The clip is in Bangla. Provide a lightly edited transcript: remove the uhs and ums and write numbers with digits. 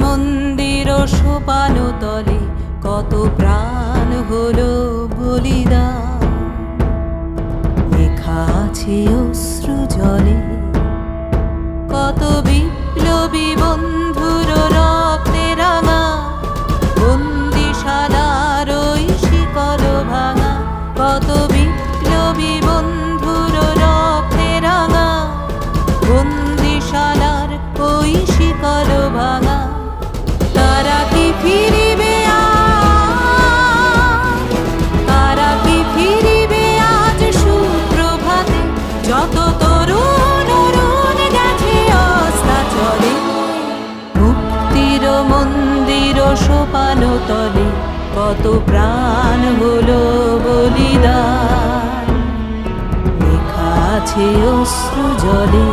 মন্দির সোপান তলে কত প্রাণ হলো বলিদান। লেখা আছে অশ্রু জলে কত বিপ্লবী বন্ধুর রক্তে রাঙা, বন্দিশালার ওই শিকল ভাঙা। কত বিপ্লবী বন্ধুর রক্তে রাঙা, বন্দিশালার ওই শিকল ভাঙা। তারা কি ফিরিবে আজ, তারা কি ফিরিবে আজ সুপ্রভাতে? যত তরুণ অরুণ গেছে অস্তাচলে, মুক্তির মন্দির সোপান তলে কত প্রাণ হলো বলিদান। লেখা আছে অশ্রু জলে।